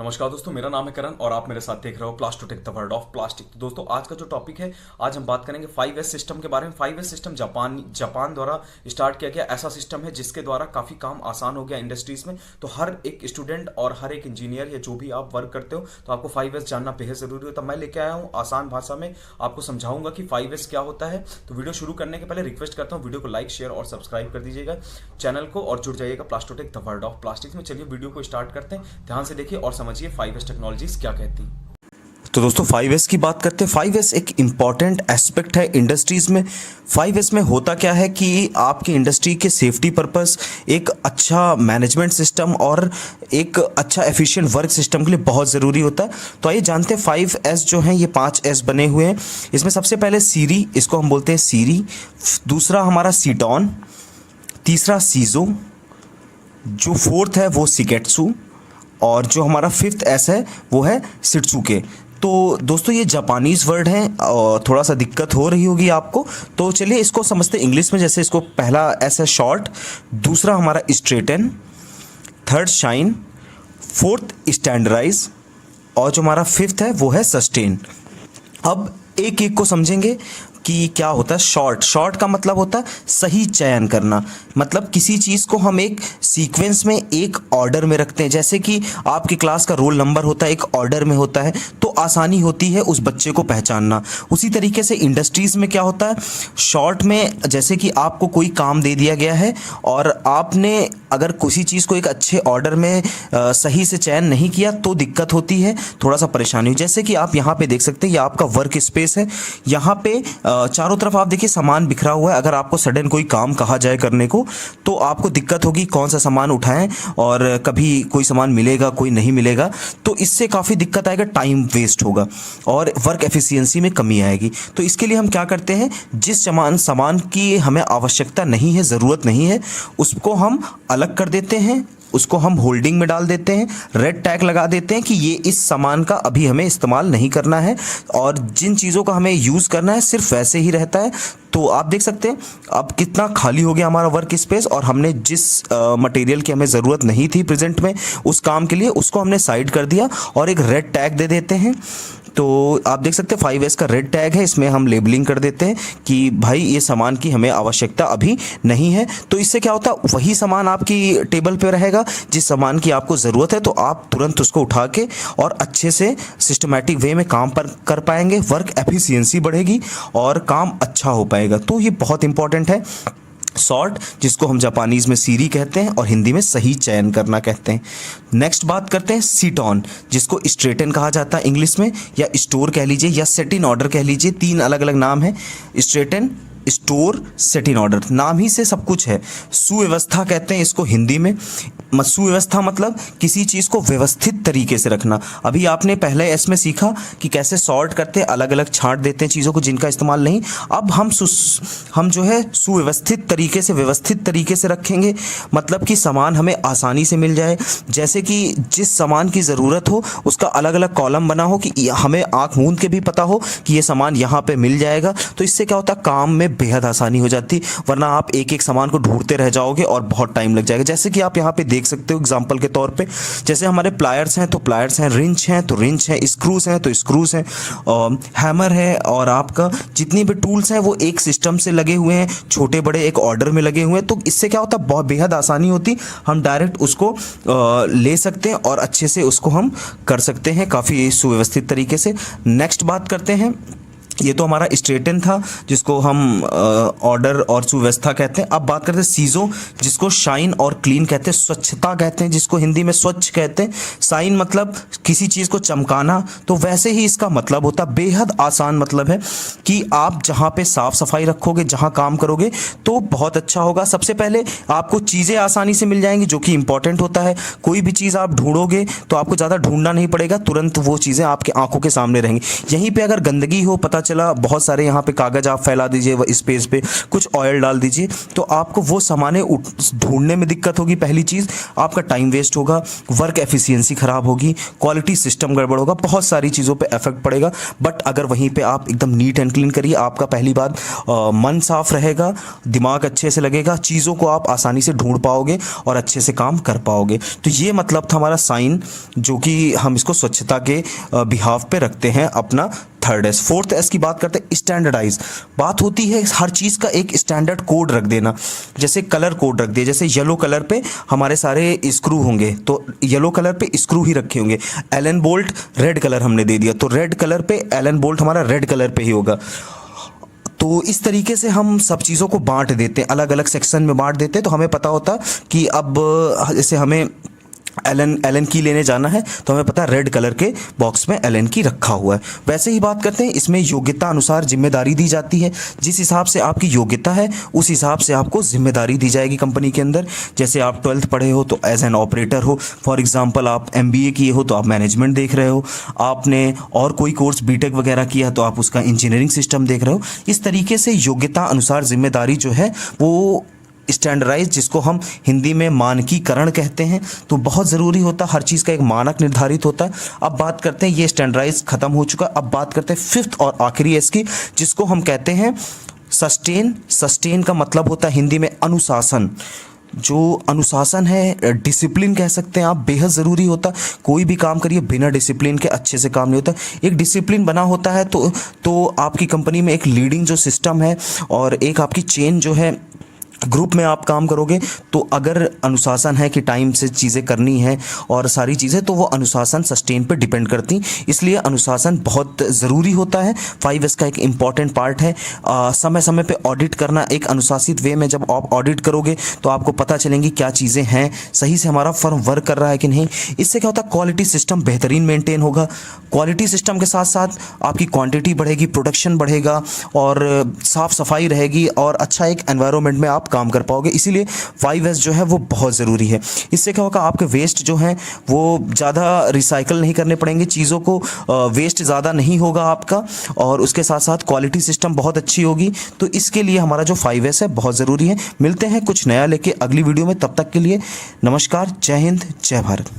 नमस्कार दोस्तों, मेरा नाम है करण और आप मेरे साथ देख रहे हो प्लास्टोटेक द वर्ल्ड ऑफ प्लास्टिक। तो दोस्तों, आज का जो टॉपिक है, आज हम बात करेंगे 5S सिस्टम के बारे में। 5S सिस्टम जापान द्वारा स्टार्ट किया गया ऐसा सिस्टम है जिसके द्वारा काफ़ी काम आसान हो गया इंडस्ट्रीज में। तो हर एक स्टूडेंट और हर एक इंजीनियर या जो भी आप वर्क करते हो, तो आपको 5S जानना बेहद ज़रूरी होता है। मैं लेके आया हूँ आसान भाषा में, आपको समझाऊंगा कि 5S क्या होता है। तो वीडियो शुरू करने के पहले रिक्वेस्ट करता हूँ, वीडियो को लाइक, शेयर और सब्सक्राइब कर दीजिएगा चैनल को और जुड़ जाइएगा प्लास्टोटेक द वर्ल्ड ऑफ प्लास्टिक में। चलिए वीडियो को स्टार्ट करते हैं, ध्यान से देखिए और समझिए 5S टेक्नोलॉजीज क्या कहती हैं। तो दोस्तों 5S की बात करते हैं। 5S एक इम्पॉर्टेंट एस्पेक्ट है इंडस्ट्रीज़ में। 5S में होता क्या है कि आपकी इंडस्ट्री के सेफ्टी पर्पस एक अच्छा मैनेजमेंट सिस्टम और एक अच्छा एफिशिएंट वर्क सिस्टम के लिए बहुत ज़रूरी होता है। तो आइए जानते हैं 5S जो हैं, ये 5S बने हुए हैं। इसमें सबसे पहले सीरी, इसको हम बोलते हैं सीरी। दूसरा हमारा सीटॉन, तीसरा सीजो, जो फोर्थ है वो सिकेट्सू और जो हमारा 5th S है वो है सिट्सुके। तो दोस्तों ये जापानीज़ वर्ड हैं और थोड़ा सा दिक्कत हो रही होगी आपको, तो चलिए इसको समझते हैं इंग्लिश में। जैसे इसको पहला S है शॉर्ट, दूसरा हमारा straighten, third shine, fourth standardize और जो हमारा 5th है वो है सस्टेन। अब एक एक को समझेंगे कि क्या होता है शॉर्ट। शॉर्ट का मतलब होता है सही चयन करना, मतलब किसी चीज़ को हम एक सीक्वेंस में एक ऑर्डर में रखते हैं। जैसे कि आपकी क्लास का रोल नंबर होता है, एक ऑर्डर में होता है, तो आसानी होती है उस बच्चे को पहचानना। उसी तरीके से इंडस्ट्रीज़ में क्या होता है, शॉर्ट में जैसे कि आपको कोई काम दे दिया गया है और आपने अगर किसी चीज़ को एक अच्छे ऑर्डर में सही से चयन नहीं किया तो दिक्कत होती है, थोड़ा सा परेशानी हो। जैसे कि आप यहाँ पे देख सकते हैं, ये आपका वर्क स्पेस है। यहाँ पे चारों तरफ आप देखिए सामान बिखरा हुआ है। अगर आपको सडन कोई काम कहा जाए करने को तो आपको दिक्कत होगी कौन सा सामान उठाएं, और कभी कोई सामान मिलेगा कोई नहीं मिलेगा, तो इससे काफ़ी दिक्कत आएगा, टाइम वेस्ट होगा और वर्क एफिशिएंसी में कमी आएगी। तो इसके लिए हम क्या करते हैं, जिस सामान की हमें आवश्यकता नहीं है, ज़रूरत नहीं है, उसको हम अलग कर देते हैं, उसको हम होल्डिंग में डाल देते हैं, रेड टैग लगा देते हैं कि ये इस सामान का अभी हमें इस्तेमाल नहीं करना है और जिन चीज़ों का हमें यूज़ करना है सिर्फ वैसे ही रहता है। तो आप देख सकते हैं अब कितना खाली हो गया हमारा वर्क स्पेस, और हमने जिस मटेरियल की हमें ज़रूरत नहीं थी प्रेजेंट में उस काम के लिए, उसको हमने साइड कर दिया और एक रेड टैग दे देते हैं। तो आप देख सकते हैं 5S का रेड टैग है, इसमें हम लेबलिंग कर देते हैं कि भाई ये सामान की हमें आवश्यकता अभी नहीं है। तो इससे क्या होता है, वही सामान आपकी टेबल पे रहेगा जिस सामान की आपको ज़रूरत है, तो आप तुरंत उसको उठा के और अच्छे से सिस्टमैटिक वे में काम पर कर पाएंगे, वर्क एफिशिएंसी बढ़ेगी और काम अच्छा हो पाएगा। तो ये बहुत इंपॉर्टेंट है। सॉर्ट, जिसको हम जापानीज़ में सीरी कहते हैं और हिंदी में सही चयन करना कहते हैं। नेक्स्ट बात करते हैं सीटॉन, जिसको स्ट्रेटन कहा जाता है इंग्लिश में, या स्टोर कह लीजिए या सेट इन ऑर्डर कह लीजिए। 3 अलग अलग नाम है, straighten, store, set in order. नाम ही से सब कुछ है। सुव्यवस्था कहते हैं इसको हिंदी में। सुव्यवस्था मतलब किसी चीज़ को व्यवस्थित तरीके से रखना। अभी आपने पहले एस में सीखा कि कैसे सॉर्ट करते हैं, अलग अलग छांट देते हैं चीज़ों को जिनका इस्तेमाल नहीं। अब हम जो है सुव्यवस्थित तरीके से, व्यवस्थित तरीके से रखेंगे, मतलब कि सामान हमें आसानी से मिल जाए। जैसे कि जिस सामान की ज़रूरत हो उसका अलग अलग कॉलम बना हो कि हमें आँख मूंद के भी पता हो कि ये सामान यहाँ पर मिल जाएगा। तो इससे क्या होता है, काम में बेहद आसानी हो जाती, वरना आप एक एक सामान को ढूंढते रह जाओगे और बहुत टाइम लग जाएगा। जैसे कि आप यहाँ पे देख सकते हो एग्जांपल के तौर पे, जैसे हमारे प्लायर्स हैं तो प्लायर्स हैं, रिंच हैं तो रिंच हैं, स्क्रूज हैं तो स्क्रूज हैं, हैमर है, और आपका जितनी भी टूल्स हैं वो एक सिस्टम से लगे हुए हैं, छोटे बड़े एक ऑर्डर में लगे हुए हैं। तो इससे क्या होता है, बहुत बेहद आसानी होती, हम डायरेक्ट उसको ले सकते हैं और अच्छे से उसको हम कर सकते हैं काफ़ी सुव्यवस्थित तरीके से। नेक्स्ट बात करते हैं, ये तो हमारा स्ट्रेटन था जिसको हम ऑर्डर और सुव्यवस्था कहते हैं। अब बात करते हैं सीजो, जिसको शाइन और क्लीन कहते हैं, स्वच्छता कहते हैं, जिसको हिंदी में स्वच्छ कहते हैं। शाइन मतलब किसी चीज़ को चमकाना, तो वैसे ही इसका मतलब होता है, बेहद आसान मतलब है कि आप जहाँ पे साफ़ सफाई रखोगे, जहाँ काम करोगे तो बहुत अच्छा होगा। सबसे पहले आपको चीज़ें आसानी से मिल जाएंगी, जो कि इंपॉर्टेंट होता है। कोई भी चीज़ आप ढूंढोगे तो आपको ज़्यादा ढूंढना नहीं पड़ेगा, तुरंत वो चीज़ें आपके आंखों के सामने रहेंगी। यहीं पर अगर गंदगी हो, पता चला बहुत सारे यहाँ पे कागज़ आप फैला दीजिए स्पेस पे, कुछ ऑयल डाल दीजिए, तो आपको वो सामानें ढूंढने में दिक्कत होगी। पहली चीज़, आपका टाइम वेस्ट होगा, वर्क एफिशिएंसी ख़राब होगी, क्वालिटी सिस्टम गड़बड़ होगा, बहुत सारी चीज़ों पे इफेक्ट पड़ेगा। बट अगर वहीं पे आप एकदम नीट एंड क्लीन करिए, आपका पहली बात मन साफ रहेगा, दिमाग अच्छे से लगेगा, चीज़ों को आप आसानी से ढूंढ पाओगे और अच्छे से काम कर पाओगे। तो ये मतलब था हमारा साइन, जो कि हम इसको स्वच्छता के बिहाफ पे रखते हैं अपना थर्ड एस। फोर्थ एस की बात करते हैं, स्टैंडर्डाइज। बात होती है हर चीज़ का एक स्टैंडर्ड कोड रख देना। जैसे कलर कोड रख दिया, जैसे येलो कलर पे हमारे सारे स्क्रू होंगे तो येलो कलर पे स्क्रू ही रखे होंगे। एलन बोल्ट रेड कलर हमने दे दिया तो रेड कलर पे एलन बोल्ट हमारा रेड कलर पे ही होगा। तो इस तरीके से हम सब चीज़ों को बांट देते हैं, अलग अलग सेक्शन में बांट देते हैं। तो हमें पता होता कि अब जैसे हमें एलन की लेने जाना है तो हमें पता है रेड कलर के बॉक्स में एलन की रखा हुआ है। वैसे ही बात करते हैं, इसमें योग्यता अनुसार जिम्मेदारी दी जाती है। जिस हिसाब से आपकी योग्यता है उस हिसाब से आपको जिम्मेदारी दी जाएगी कंपनी के अंदर। जैसे आप 12th पढ़े हो तो एज एन ऑपरेटर हो, फॉर एग्जांपल आप MBA किए हो तो आप मैनेजमेंट देख रहे हो, आपने और कोई कोर्स BTech वगैरह किया तो आप उसका इंजीनियरिंग सिस्टम देख रहे हो। इस तरीके से योग्यता अनुसार जिम्मेदारी जो है वो स्टैंडर्डाइज, जिसको हम हिंदी में मानकीकरण कहते हैं, तो बहुत ज़रूरी होता है। हर चीज़ का एक मानक निर्धारित होता है। अब बात करते हैं, ये स्टैंडर्डाइज खत्म हो चुका। अब बात करते हैं फिफ्थ और आखिरी एस की, जिसको हम कहते हैं सस्टेन। सस्टेन का मतलब होता है हिंदी में अनुशासन। जो अनुशासन है, डिसिप्लिन कह सकते हैं आप, बेहद ज़रूरी होता। कोई भी काम करिए बिना डिसिप्लिन के अच्छे से काम नहीं होता। एक डिसिप्लिन बना होता है तो आपकी कंपनी में एक लीडिंग जो सिस्टम है और एक आपकी चेन जो है, ग्रुप में आप काम करोगे तो अगर अनुशासन है कि टाइम से चीज़ें करनी है और सारी चीज़ें, तो वो अनुशासन सस्टेन पे डिपेंड करती। इसलिए अनुशासन बहुत ज़रूरी होता है। 5S का एक इम्पॉर्टेंट पार्ट है। समय समय पे ऑडिट करना, एक अनुशासित वे में जब आप ऑडिट करोगे तो आपको पता चलेंगी क्या चीज़ें हैं, सही से हमारा फर्म वर्क कर रहा है कि नहीं। इससे क्या होता है, क्वालिटी सिस्टम बेहतरीन मेंटेन होगा। क्वालिटी सिस्टम के साथ साथ आपकी क्वांटिटी बढ़ेगी, प्रोडक्शन बढ़ेगा और साफ़ सफाई रहेगी और अच्छा एक एनवायरनमेंट में आप काम कर पाओगे। इसीलिए 5S जो है वो बहुत ज़रूरी है। इससे क्या होगा, आपके वेस्ट जो हैं वो ज़्यादा रिसाइकल नहीं करने पड़ेंगे, चीज़ों को वेस्ट ज़्यादा नहीं होगा आपका, और उसके साथ साथ क्वालिटी सिस्टम बहुत अच्छी होगी। तो इसके लिए हमारा जो 5S है बहुत ज़रूरी है। मिलते हैं कुछ नया लेके अगली वीडियो में, तब तक के लिए नमस्कार, जय हिंद, जय भारत।